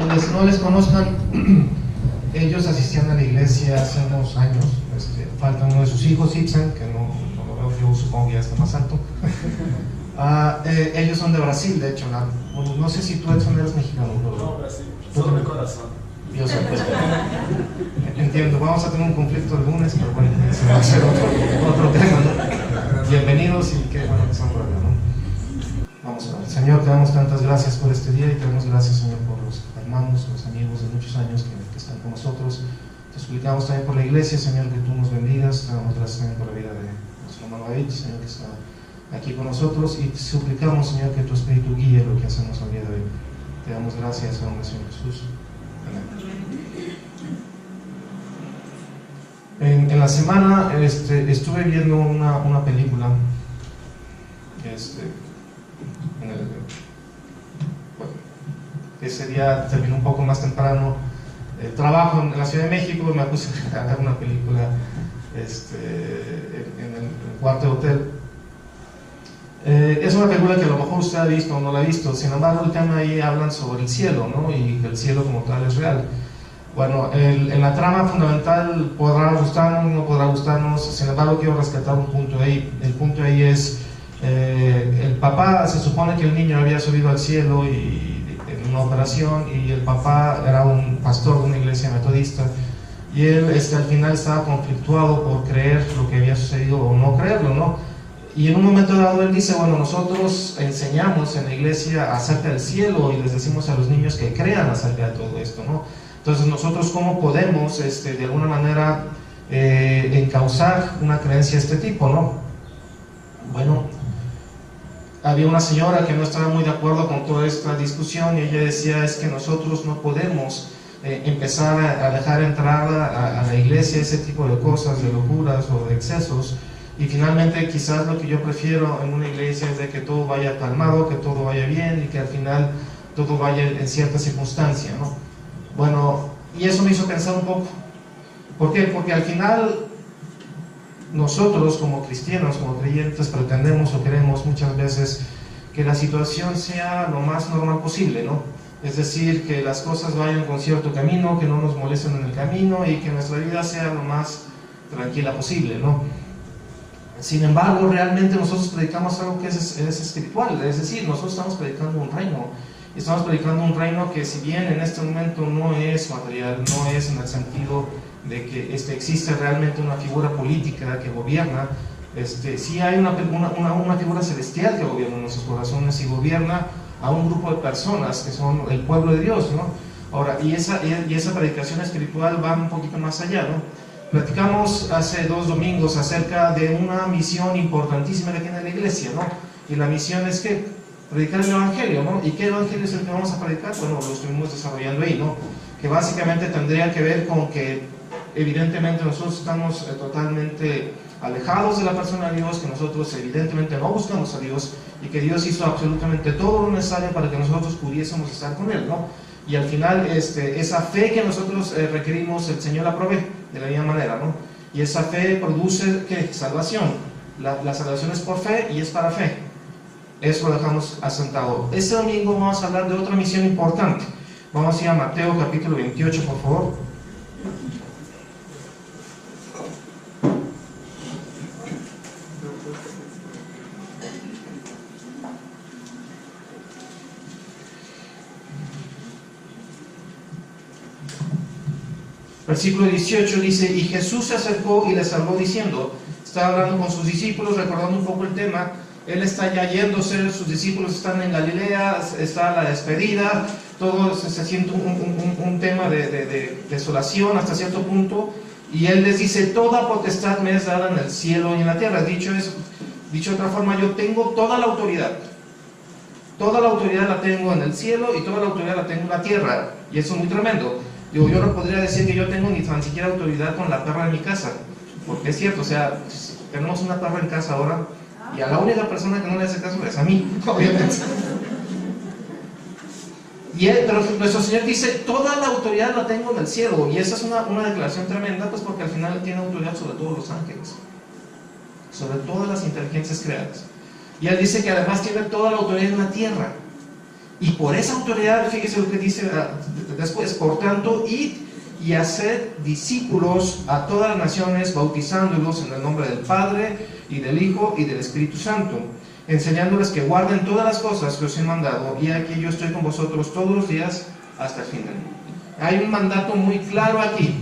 quienes no les conozcan, ellos asistían a la iglesia hace unos años. Falta uno de sus hijos, Ibsen, que no lo veo, yo supongo que ya está más alto. Ellos son de Brasil, de hecho. No sé si tú, Edson, eres mexicano. No, Brasil, sobre el corazón. Yo sé, pues, entiendo, vamos a tener un conflicto el lunes, pero bueno, ese va a ser otro tema, ¿no? Bienvenidos y qué bueno que están por acá, ¿no? Vamos a ver. Señor, te damos tantas gracias por este día y te damos gracias, Señor, por los hermanos, los amigos de muchos años que están con nosotros. Te suplicamos también por la iglesia, Señor, que tú nos bendigas. Te damos gracias también por la vida de nuestro hermano David, Señor, que está aquí con nosotros, y te suplicamos, Señor, que tu Espíritu guíe lo que hacemos el día de hoy. Te damos gracias en nombre del Señor Jesús. Amén. En la semana estuve viendo una película. Bueno, ese día terminó un poco más temprano. Trabajo en la Ciudad de México y me puse a ver una película en el cuarto de hotel. Es una película que a lo mejor usted ha visto o no la ha visto. Sin embargo, el tema ahí hablan sobre el cielo, ¿no? Y que el cielo como tal es real. Bueno, en la trama fundamental podrá gustarnos, no podrá gustarnos. Sin embargo, quiero rescatar un punto ahí. El punto ahí es el papá. Se supone que el niño había subido al cielo en una operación, y el papá era un pastor de una iglesia metodista, y él al final estaba conflictuado por creer lo que había sucedido o no creerlo, ¿no? Y en un momento dado él dice, bueno, nosotros enseñamos en la iglesia acerca del cielo y les decimos a los niños que crean acerca de todo esto, ¿no? Entonces nosotros, ¿cómo podemos de alguna manera encauzar una creencia de este tipo, ¿no? Bueno, había una señora que no estaba muy de acuerdo con toda esta discusión, y ella decía, es que nosotros no podemos empezar a dejar entrar a la iglesia ese tipo de cosas, de locuras o de excesos. Y finalmente, quizás lo que yo prefiero en una iglesia es de que todo vaya calmado, que todo vaya bien y que al final todo vaya en cierta circunstancia, ¿no? Bueno, y eso me hizo pensar un poco. ¿Por qué? Porque al final nosotros como cristianos, como creyentes, pretendemos o queremos muchas veces que la situación sea lo más normal posible, ¿no? Es decir, que las cosas vayan con cierto camino, que no nos molesten en el camino y que nuestra vida sea lo más tranquila posible, ¿no? Sin embargo, realmente nosotros predicamos algo que es espiritual, es decir, nosotros estamos predicando un reino. Estamos predicando un reino que, si bien en este momento no es material, no es en el sentido de que existe realmente una figura política que gobierna, sí hay una figura celestial que gobierna nuestros corazones y gobierna a un grupo de personas que son el pueblo de Dios, ¿no? Ahora, y esa predicación espiritual va un poquito más allá, ¿no? Platicamos hace 2 domingos acerca de una misión importantísima que tiene la iglesia, ¿no? Y la misión es que predicar el evangelio, ¿no? ¿Y qué evangelio es el que vamos a predicar? Bueno, lo estuvimos desarrollando ahí, ¿no? Que básicamente tendría que ver con que evidentemente nosotros estamos totalmente alejados de la persona de Dios, que nosotros evidentemente no buscamos a Dios, y que Dios hizo absolutamente todo lo necesario para que nosotros pudiésemos estar con Él, ¿no? Y al final esa fe que nosotros requerimos, el Señor la provee de la misma manera, ¿no? Y esa fe produce, ¿qué? Salvación. La salvación es por fe y es para fe. Eso lo dejamos asentado. Este domingo vamos a hablar de otra misión importante. Vamos a ir a Mateo capítulo 28, por favor. Versículo 18 dice, y Jesús se acercó y les habló diciendo, está hablando con sus discípulos, recordando un poco el tema. Él está ya yéndose, sus discípulos están en Galilea, está la despedida, todo se siente un tema de desolación hasta cierto punto, y Él les dice, toda potestad me es dada en el cielo y en la tierra. Dicho de otra forma, yo tengo toda la autoridad la tengo en el cielo y toda la autoridad la tengo en la tierra, y eso es muy tremendo. Yo no podría decir que yo tengo ni tan siquiera autoridad con la perra en mi casa, porque es cierto, o sea, tenemos una perra en casa ahora, y a la única persona que no le hace caso es a mí, obviamente. Pero nuestro Señor dice, toda la autoridad la tengo en el cielo, y esa es una declaración tremenda, pues porque al final Él tiene autoridad sobre todos los ángeles, sobre todas las inteligencias creadas. Y Él dice que además tiene toda la autoridad en la tierra. Y por esa autoridad, fíjese lo que dice Después, por tanto, id y haced discípulos a todas las naciones, bautizándolos en el nombre del Padre, y del Hijo, y del Espíritu Santo, enseñándoles que guarden todas las cosas que os he mandado, y aquí yo estoy con vosotros todos los días hasta el fin del mundo. Hay un mandato muy claro aquí,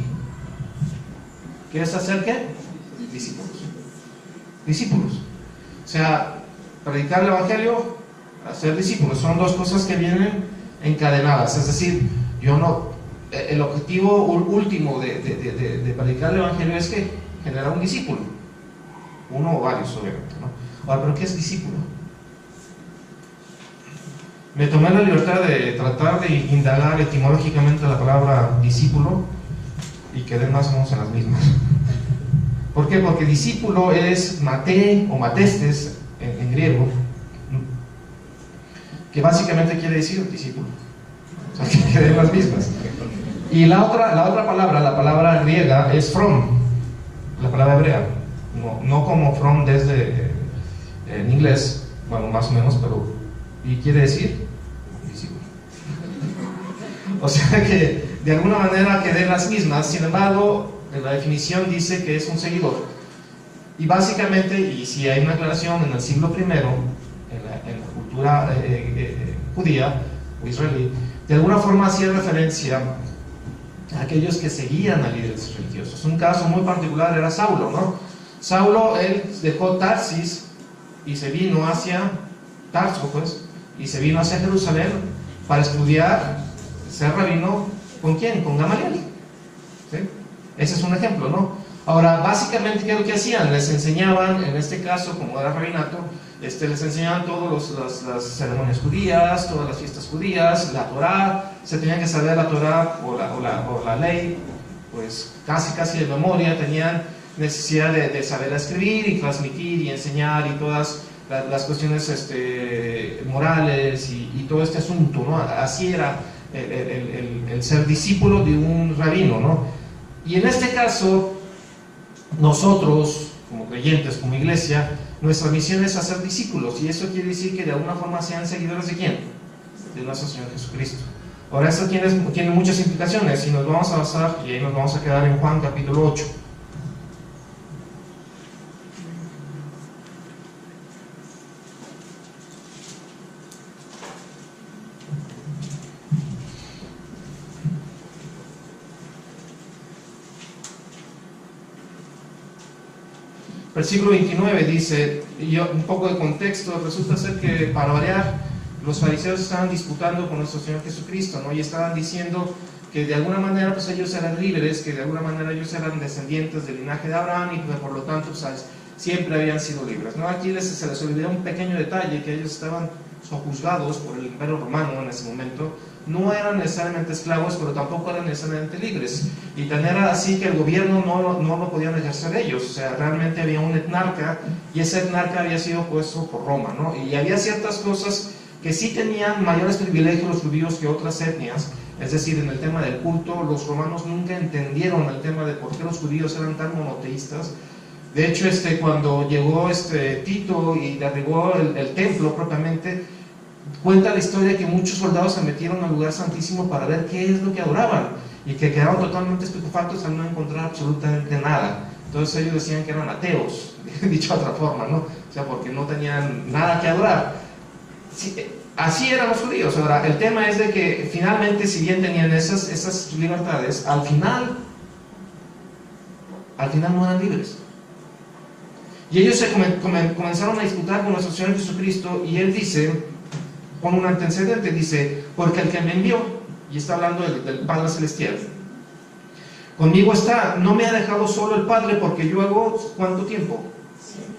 que es hacer ¿qué? Discípulos. Discípulos. O sea, predicar el Evangelio, hacer discípulos, son dos cosas que vienen encadenadas. Es decir, el objetivo último de predicar el Evangelio es que generar un discípulo, uno o varios, obviamente, ¿no? Ahora, ¿pero qué es discípulo? Me tomé la libertad de tratar de indagar etimológicamente la palabra discípulo y quedé más o menos en las mismas. ¿Por qué? Porque discípulo es mate o matestes en griego, que básicamente quiere decir discípulo. O sea, que queden las mismas. Y la otra palabra, la palabra griega, es from, la palabra hebrea. No como from desde en inglés, bueno, más o menos, pero y quiere decir discípulo. O sea que de alguna manera queden las mismas. Sin embargo, la definición dice que es un seguidor. Y básicamente, y si hay una aclaración, en el siglo I, en la cultura judía o israelí, de alguna forma hacía referencia a aquellos que seguían a líderes religiosos. Un caso muy particular era Saulo, ¿no? Saulo, él dejó Tarsis y se vino hacia Tarso, pues, y se vino hacia Jerusalén para estudiar, ser rabino. ¿Con quién? Con Gamaliel. ¿Sí? Ese es un ejemplo, ¿no? Ahora, básicamente, ¿qué es lo que hacían? Les enseñaban, en este caso, como era rabinato, les enseñaban todas las ceremonias judías, todas las fiestas judías, la Torá. Se tenían que saber la Torá o la ley, pues casi de memoria. Tenían necesidad de saber escribir y transmitir y enseñar y todas las cuestiones morales y todo este asunto, ¿no? Así era el ser discípulo de un rabino, ¿no? Y en este caso, nosotros, como creyentes, como iglesia, nuestra misión es hacer discípulos, y eso quiere decir que de alguna forma sean seguidores ¿de quién? De nuestro Señor Jesucristo. Ahora, esto tiene muchas implicaciones, y nos vamos a basar, y ahí nos vamos a quedar en Juan capítulo 8. Versículo 29 dice, y un poco de contexto, resulta ser que para variar, los fariseos estaban disputando con nuestro Señor Jesucristo, ¿no? Y estaban diciendo que de alguna manera pues ellos eran libres, que de alguna manera ellos eran descendientes del linaje de Abraham y que por lo tanto pues, siempre habían sido libres, ¿no? Aquí se les olvidó un pequeño detalle, que ellos estaban sojuzgados por el imperio romano en ese momento. No eran necesariamente esclavos, pero tampoco eran necesariamente libres. Y tan era así que el gobierno no lo podían ejercer ellos. O sea, realmente había un etnarca, y ese etnarca había sido puesto por Roma, ¿no? Y había ciertas cosas que sí tenían mayores privilegios los judíos que otras etnias. Es decir, en el tema del culto, los romanos nunca entendieron el tema de por qué los judíos eran tan monoteístas. De hecho, cuando llegó Tito y derribó el templo propiamente, cuenta la historia que muchos soldados se metieron al lugar santísimo para ver qué es lo que adoraban, y que quedaron totalmente estupefactos al no encontrar absolutamente nada. Entonces ellos decían que eran ateos, dicho de otra forma, ¿no? O sea, porque no tenían nada que adorar. Sí, así eran los judíos. Ahora, el tema es de que finalmente, si bien tenían esas libertades, al final no eran libres. Y ellos se comenzaron a disputar con nuestro Señor Jesucristo, y Él dice, con un antecedente, dice, porque el que me envió, y está hablando del Padre Celestial, conmigo está, no me ha dejado solo el Padre, porque yo hago, ¿cuánto tiempo?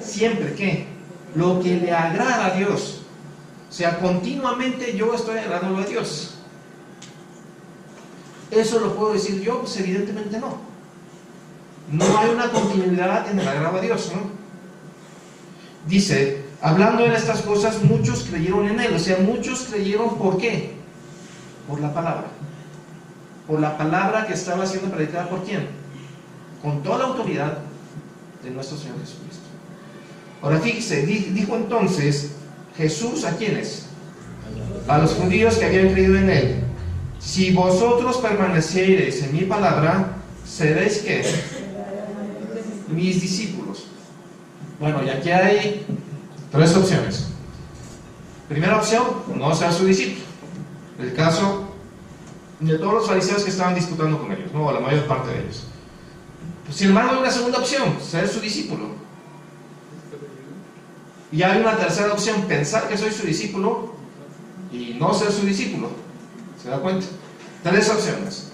Siempre, ¿qué? Lo que le agrada a Dios. O sea, continuamente yo estoy agradando a Dios. ¿Eso lo puedo decir yo? Pues evidentemente no. No hay una continuidad en el agrado a Dios, ¿no? Dice, hablando de estas cosas, muchos creyeron en Él. O sea, muchos creyeron, ¿por qué? Por la palabra. Por la palabra que estaba siendo predicada, ¿por quién? Con toda la autoridad de nuestro Señor Jesucristo. Ahora fíjese, dijo entonces Jesús, ¿a quiénes? A los judíos que habían creído en Él. Si vosotros permaneciereis en mi palabra, seréis ¿qué? Mis discípulos. Bueno, y aquí hay 3 opciones. Primera opción, no ser su discípulo. El caso de todos los fariseos que estaban disputando con ellos, no, la mayor parte de ellos. Sin embargo, hay una segunda opción, ser su discípulo. Y hay una tercera opción, pensar que soy su discípulo y no ser su discípulo. ¿Se da cuenta? 3 opciones.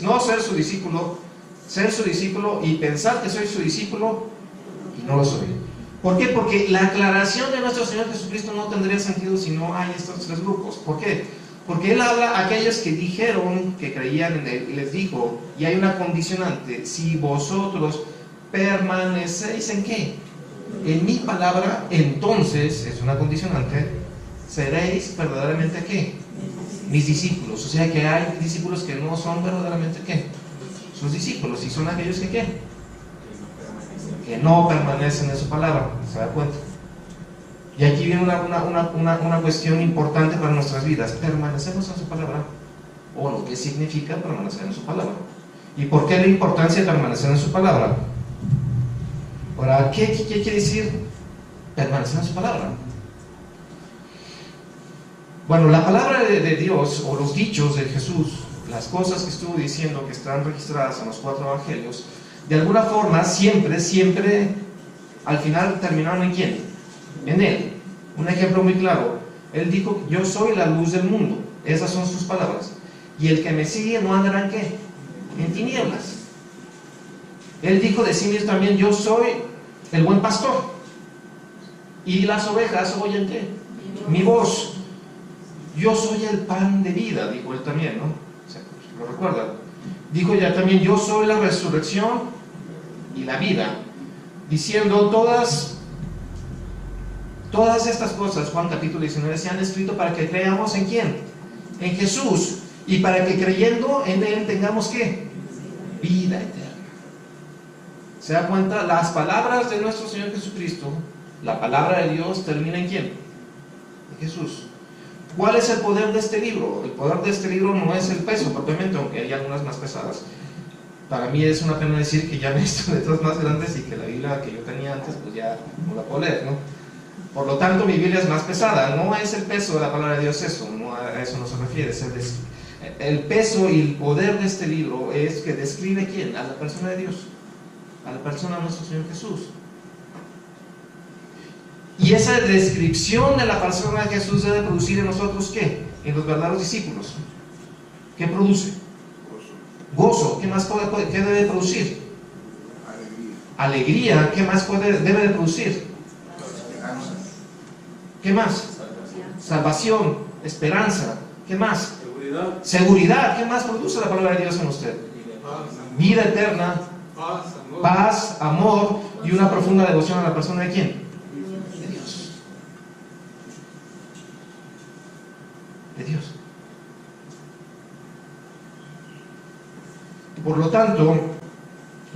No ser su discípulo, ser su discípulo y pensar que soy su discípulo y no lo soy. ¿Por qué? Porque la aclaración de nuestro Señor Jesucristo no tendría sentido si no hay estos 3 grupos. ¿Por qué? Porque Él habla a aquellos que dijeron que creían en Él y les dijo, y hay una condicionante, si vosotros permanecéis ¿en qué? En mi palabra, entonces, es una condicionante, seréis verdaderamente ¿qué? Mis discípulos. O sea que hay discípulos que no son verdaderamente ¿qué? Sus discípulos, y son aquellos que ¿qué? Que no permanecen en su palabra. ¿Se da cuenta? Y aquí viene una cuestión importante para nuestras vidas. ¿Permanecemos en su palabra? O lo que significa permanecer en su palabra. ¿Y por qué la importancia de permanecer en su palabra? Ahora, ¿qué quiere decir permanecer en su palabra? Bueno, la palabra de Dios, o los dichos de Jesús, las cosas que estuvo diciendo que están registradas en los 4 evangelios, de alguna forma, siempre, al final terminaron ¿en quién? En Él. Un ejemplo muy claro. Él dijo, yo soy la luz del mundo. Esas son sus palabras. Y el que me sigue no andará ¿en qué? En tinieblas. Él dijo de sí mismo también, yo soy el buen pastor. Y las ovejas oyen ¿qué? Mi voz. Yo soy el pan de vida, dijo él también, ¿no? ¿Lo recuerdan? Dijo ya también, yo soy la resurrección y la vida. Diciendo todas estas cosas, Juan capítulo 19, se han escrito para que creamos ¿en quién? En Jesús. Y para que creyendo en Él tengamos ¿qué? Vida eterna. ¿Se da cuenta? Las palabras de nuestro Señor Jesucristo, la palabra de Dios, termina ¿en quién? En Jesús. ¿Cuál es el poder de este libro? El poder de este libro no es el peso propiamente, aunque hay algunas más pesadas. Para mí es una pena decir que ya necesito letras más grandes y que la Biblia que yo tenía antes pues ya no la puedo leer, ¿no? Por lo tanto mi Biblia es más pesada. No es el peso de la palabra de Dios eso, no, a eso no se refiere. El peso y el poder de este libro es que describe ¿quién? A la persona de Dios, a la persona de nuestro Señor Jesús. Y esa descripción de la persona de Jesús debe producir en nosotros ¿qué? En los verdaderos discípulos. ¿Qué produce? Gozo. ¿Qué más qué debe producir? Alegría. ¿Qué más debe de producir? ¿Qué más? Salvación. Esperanza. ¿Qué más? Seguridad. ¿Qué más produce la palabra de Dios en usted? Vida eterna. Paz, amor y una profunda devoción a la persona de ¿quién? De Dios. Por lo tanto,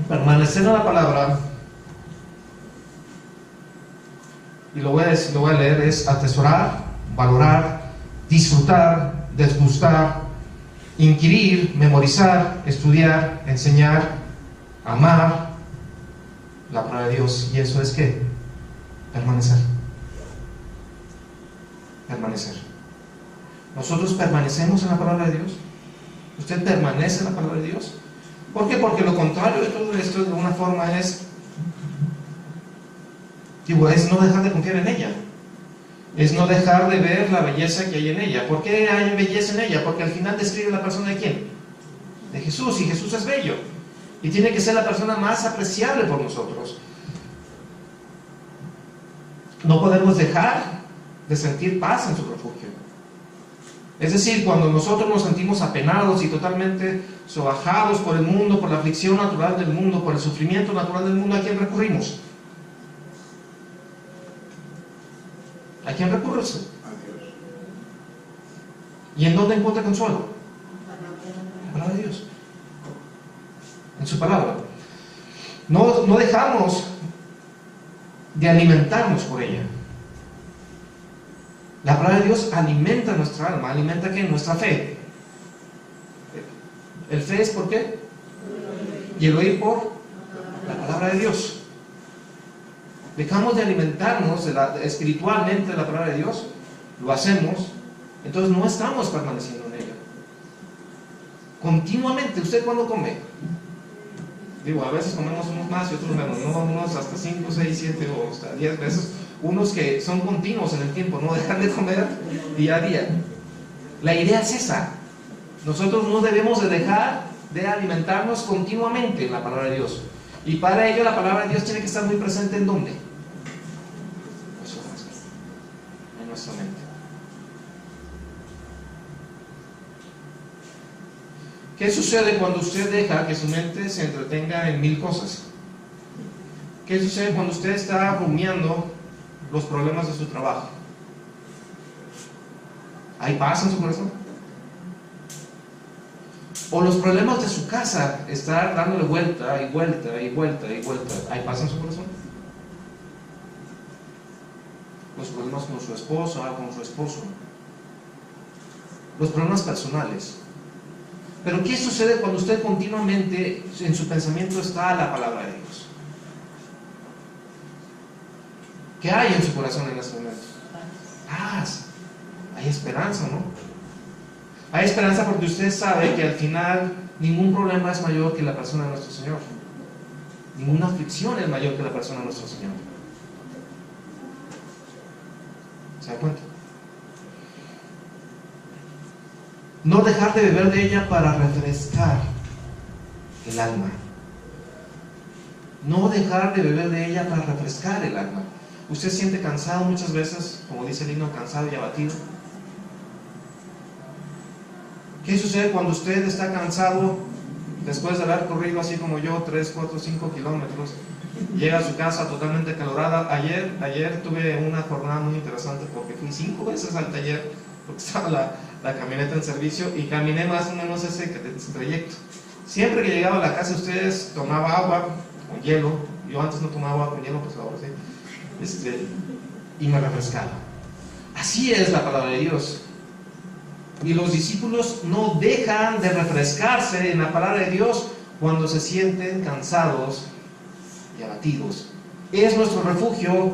permanecer en la palabra, y lo voy a leer, es atesorar, valorar, disfrutar, desgustar, inquirir, memorizar, estudiar, enseñar, amar la palabra de Dios. ¿Y eso es qué? Permanecer. Permanecer. ¿Nosotros permanecemos en la palabra de Dios? ¿Usted permanece en la palabra de Dios? ¿Por qué? Porque lo contrario de todo esto, de alguna forma, es no dejar de confiar en ella. Es no dejar de ver la belleza que hay en ella. ¿Por qué hay belleza en ella? Porque al final describe la persona de ¿quién? De Jesús. Y Jesús es bello. Y tiene que ser la persona más apreciable por nosotros. No podemos dejar de sentir paz en su refugio. Es decir, cuando nosotros nos sentimos apenados y totalmente sobajados por el mundo, por la aflicción natural del mundo, por el sufrimiento natural del mundo, ¿a quién recurrimos? ¿A quién recurres? ¿Y en dónde encuentra consuelo? En la palabra de Dios. En su palabra. No dejamos de alimentarnos por ella. La palabra de Dios alimenta nuestra alma, alimenta ¿qué? Nuestra fe. El fe es ¿por qué? Y el oír por la palabra de Dios. Dejamos de alimentarnos espiritualmente de la palabra de Dios, lo hacemos, entonces no estamos permaneciendo en ella. Continuamente, ¿usted cuándo come? Digo, a veces comemos unos más y otros menos, no unos hasta 5, 6, 7 o hasta 10 veces, unos que son continuos en el tiempo, no dejan de comer día a día. La idea es esa. Nosotros no debemos de dejar de alimentarnos continuamente en la palabra de Dios. Y para ello la palabra de Dios tiene que estar muy presente ¿en dónde? En nuestra mente. ¿Qué sucede cuando usted deja que su mente se entretenga en 1000 cosas? ¿Qué sucede cuando usted está rumiando los problemas de su trabajo? ¿Hay paz en su corazón? O los problemas de su casa, estar dándole vuelta y vuelta y vuelta y vuelta. ¿Hay paz en su corazón? Los problemas con su esposa, con su esposo. Los problemas personales. Pero ¿qué sucede cuando usted continuamente en su pensamiento está la palabra de Dios? ¿Qué hay en su corazón en este momento? Paz. Hay esperanza, ¿no? Hay esperanza porque usted sabe que al final ningún problema es mayor que la persona de nuestro Señor. Ninguna aflicción es mayor que la persona de nuestro Señor. ¿Se da cuenta? No dejar de beber de ella para refrescar el alma. No dejar de beber de ella para refrescar el alma. Usted se siente cansado muchas veces, como dice el himno, cansado y abatido. ¿Qué sucede cuando usted está cansado después de haber corrido así como yo 3, 4, 5 kilómetros? Llega a su casa totalmente acalorada. Ayer tuve una jornada muy interesante porque fui 5 veces al taller porque estaba la camioneta en servicio y caminé más o menos ese trayecto. Siempre que llegaba a la casa ustedes tomaba agua con hielo. Yo antes no tomaba agua con hielo, pues ahora sí. Y me refrescaba. Así es la palabra de Dios. Y los discípulos no dejan de refrescarse en la palabra de Dios cuando se sienten cansados y abatidos. Es nuestro refugio,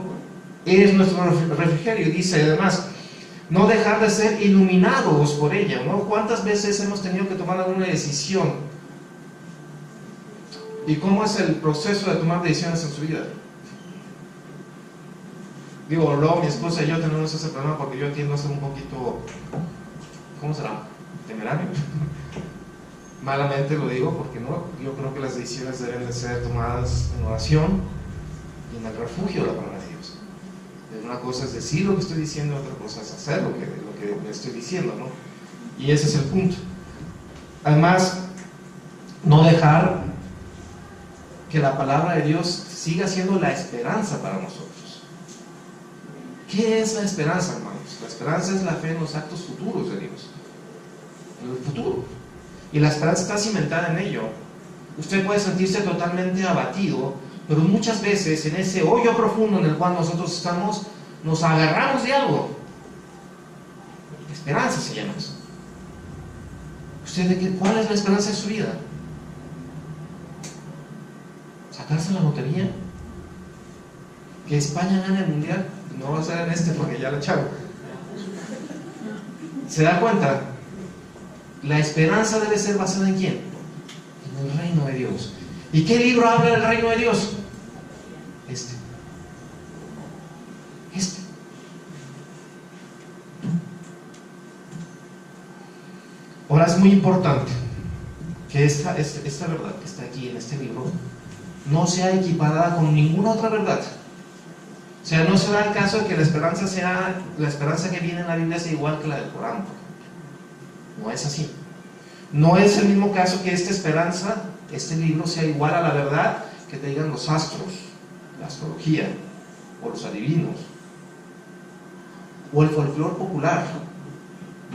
es nuestro refrigerio. Dice además, no dejar de ser iluminados por ella, ¿no? ¿Cuántas veces hemos tenido que tomar alguna decisión? ¿Y cómo es el proceso de tomar decisiones en su vida? Digo, luego mi esposa y yo tenemos ese problema porque yo tiendo a ser un poquito... ¿Cómo será? Temerario. Malamente lo digo porque no, yo creo que las decisiones deben de ser tomadas en oración y en el refugio de la palabra de Dios. Una cosa es decir lo que estoy diciendo, otra cosa es hacer lo que me estoy diciendo, ¿no? Y ese es el punto. Además, no dejar que la palabra de Dios siga siendo la esperanza para nosotros. ¿Qué es la esperanza, hermanos? La esperanza es la fe en los actos futuros de Dios, en el futuro, y la esperanza está cimentada en ello. Usted puede sentirse totalmente abatido, pero muchas veces en ese hoyo profundo en el cual nosotros estamos, nos agarramos de algo. Esperanza se llama eso. ¿Cuál es la esperanza de su vida? ¿Sacarse la lotería? ¿Que España gane el mundial? No va a ser en este porque ya lo echaron. ¿Se da cuenta? La esperanza debe ser basada ¿en quién? En el reino de Dios. ¿Y qué libro habla del reino de Dios? Este. Ahora es muy importante que esta verdad que está aquí en este libro no sea equiparada con ninguna otra verdad. O sea, no se da el caso de que la esperanza que viene en la Biblia sea igual que la del Corán. No es así. No es el mismo caso que esta esperanza, este libro, sea igual a la verdad que te digan los astros, la astrología, o los adivinos, o el folclore popular.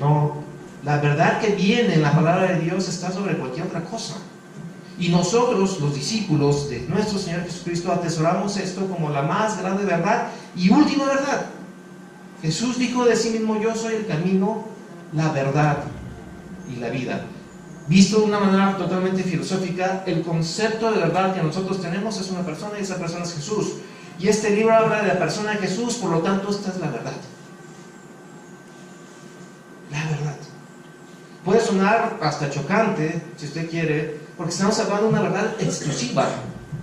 No, la verdad que viene en la palabra de Dios está sobre cualquier otra cosa. Y nosotros, los discípulos de nuestro Señor Jesucristo, atesoramos esto como la más grande verdad y última verdad. Jesús dijo de sí mismo: yo soy el camino, la verdad y la vida. Visto de una manera totalmente filosófica, el concepto de verdad que nosotros tenemos es una persona y esa persona es Jesús. Y este libro habla de la persona de Jesús, por lo tanto esta es la verdad. La verdad. Puede sonar hasta chocante, si usted quiere, porque estamos hablando de una verdad exclusiva,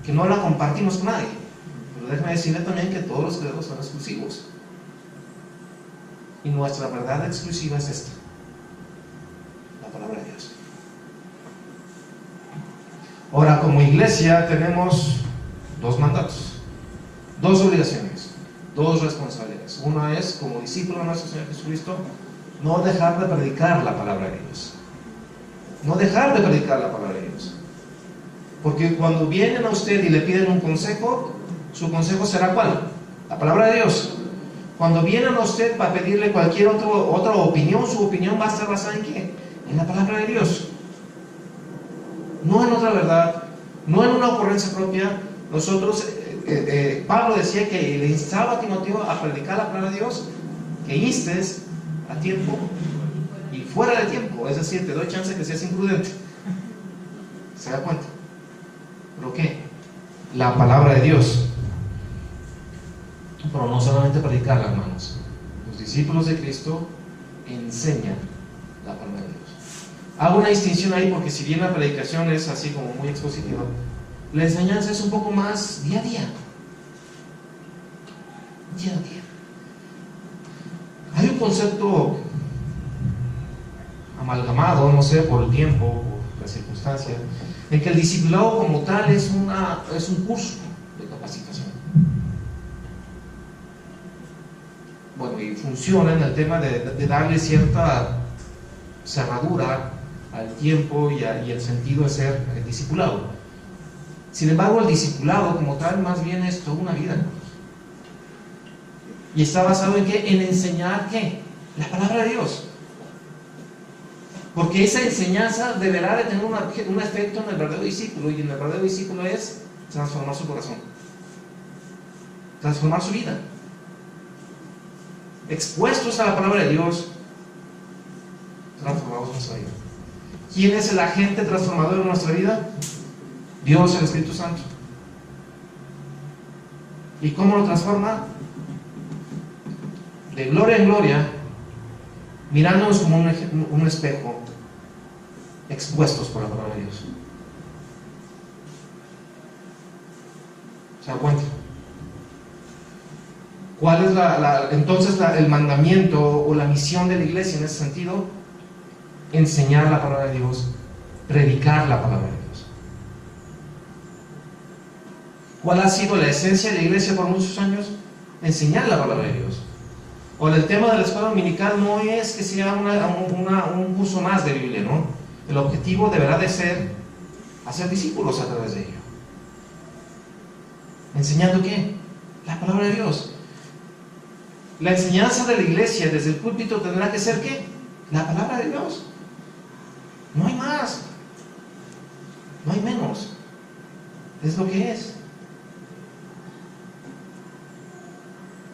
que no la compartimos con nadie. Pero déjame decirle también que todos los credos son exclusivos. Y nuestra verdad exclusiva es esta: la palabra de Dios. Ahora, como iglesia tenemos dos mandatos, dos obligaciones, dos responsabilidades. Una es, como discípulo de nuestro Señor Jesucristo, no dejar de predicar la palabra de Dios. No dejar de predicar la palabra de Dios. Porque cuando vienen a usted y le piden un consejo, su consejo será ¿cuál? La palabra de Dios. Cuando vienen a usted para pedirle cualquier otra opinión, su opinión va a estar basada ¿en qué? En la palabra de Dios. No en otra verdad, no en una ocurrencia propia. Nosotros, Pablo decía que le instaba a Timoteo a predicar la palabra de Dios, que instes a tiempo y fuera de tiempo, es decir, te doy chance que seas imprudente. ¿Se da cuenta? ¿Pero qué? La palabra de Dios. Pero no solamente predicarla, hermanos. Los discípulos de Cristo enseñan la palabra de Dios. Hago una distinción ahí porque si bien la predicación es así como muy expositiva, la enseñanza es un poco más día a día. Día a día. Hay un concepto amalgamado, no sé, por el tiempo, por la circunstancia, en que el discipulado como tal es un curso de capacitación. Bueno, y funciona en el tema de darle cierta cerradura al tiempo y el sentido de ser discipulado. Sin embargo, el discipulado como tal más bien es toda una vida. ¿Y está basado en qué? En enseñar ¿qué? La palabra de Dios. Porque esa enseñanza deberá de tener un efecto en el verdadero discípulo, y en el verdadero discípulo es transformar su corazón, transformar su vida. Expuestos a la palabra de Dios, transformamos nuestra vida. ¿Quién es el agente transformador de nuestra vida? Dios, el Espíritu Santo. ¿Y cómo lo transforma? De gloria en gloria, mirándonos como un espejo, expuestos por la palabra de Dios. ¿Se da cuenta? ¿Cuál es entonces el mandamiento o la misión de la iglesia en ese sentido? Enseñar la palabra de Dios, predicar la palabra de Dios. ¿Cuál ha sido la esencia de la iglesia por muchos años? Enseñar la palabra de Dios. O el tema de la escuela dominical no es que sea un curso más de Biblia, ¿no? El objetivo deberá de ser hacer discípulos a través de ello. ¿Enseñando qué? La palabra de Dios. La enseñanza de la iglesia desde el púlpito tendrá que ser ¿qué? La palabra de Dios. No hay más, no hay menos. Es lo que es.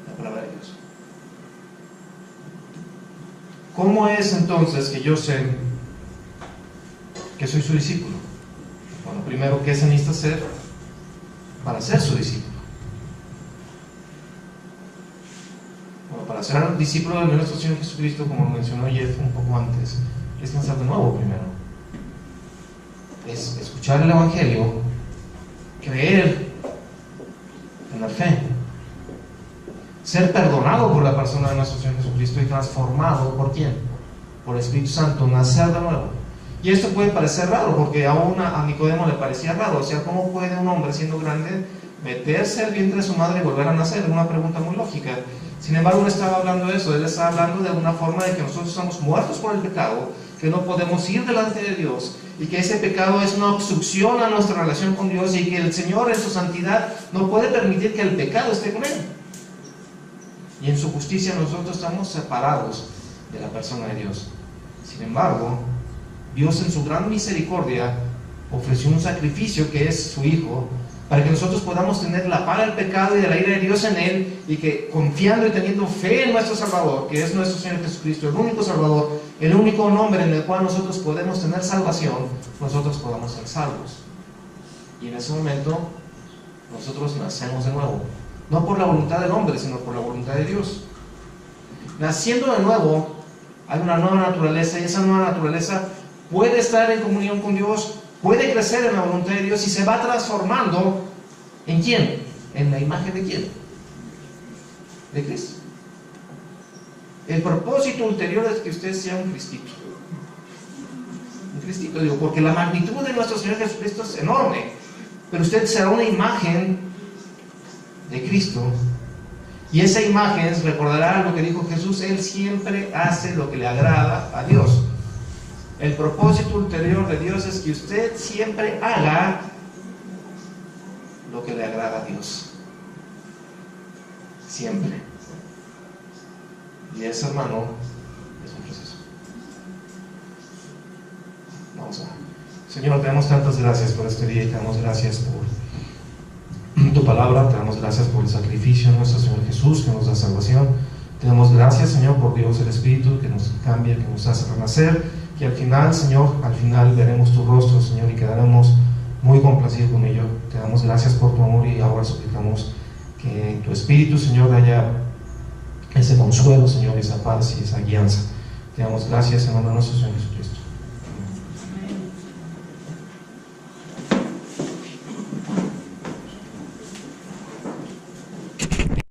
La palabra de Dios. ¿Cómo es entonces que yo sé que soy su discípulo? Bueno, primero, ¿qué se necesita hacer para ser su discípulo? Bueno, para ser discípulo de nuestro Señor Jesucristo, como mencionó Jeff un poco antes, es nacer de nuevo primero. Es escuchar el Evangelio, creer, tener fe, ser perdonado por la persona de nuestro Señor Jesucristo y transformado ¿por quién? Por el Espíritu Santo, nacer de nuevo. Y esto puede parecer raro, porque aún a Nicodemo le parecía raro. O sea, ¿cómo puede un hombre siendo grande meterse al vientre de su madre y volver a nacer? Es una pregunta muy lógica. Sin embargo, no estaba hablando de eso. Él estaba hablando de una forma de que nosotros estamos muertos por el pecado, que no podemos ir delante de Dios, y que ese pecado es una obstrucción a nuestra relación con Dios, y que el Señor en su santidad no puede permitir que el pecado esté con Él. Y en su justicia nosotros estamos separados de la persona de Dios. Sin embargo, Dios en su gran misericordia ofreció un sacrificio que es su Hijo, para que nosotros podamos tener la paga del pecado y de la ira de Dios en Él, y que confiando y teniendo fe en nuestro Salvador, que es nuestro Señor Jesucristo, el único Salvador, el único nombre en el cual nosotros podemos tener salvación, nosotros podamos ser salvos. Y en ese momento nosotros nacemos de nuevo, no por la voluntad del hombre, sino por la voluntad de Dios. Naciendo de nuevo, hay una nueva naturaleza, y esa nueva naturaleza puede estar en comunión con Dios, puede crecer en la voluntad de Dios, y se va transformando ¿en quién? ¿En la imagen de quién? De Cristo. El propósito ulterior es que usted sea un cristito. Un cristito, digo, porque la magnitud de nuestro Señor Jesucristo es enorme, pero usted será una imagen de Cristo, y esa imagen recordará lo que dijo Jesús: Él siempre hace lo que le agrada a Dios. El propósito ulterior de Dios es que usted siempre haga lo que le agrada a Dios. Siempre. Y ese, hermano, es un proceso. Vamos a... Señor, te damos tantas gracias por este día, y te damos gracias por tu palabra, te damos gracias por el sacrificio de nuestro Señor Jesús, que nos da salvación. Te damos gracias, Señor, por Dios el Espíritu, que nos cambia, que nos hace renacer, que al final, Señor, al final veremos tu rostro, Señor, y quedaremos muy complacidos con ello. Te damos gracias por tu amor, y ahora suplicamos que en tu Espíritu, Señor, haya ese consuelo, Señor, esa paz y esa guianza. Te damos gracias en nombre de nuestro Señor Jesucristo.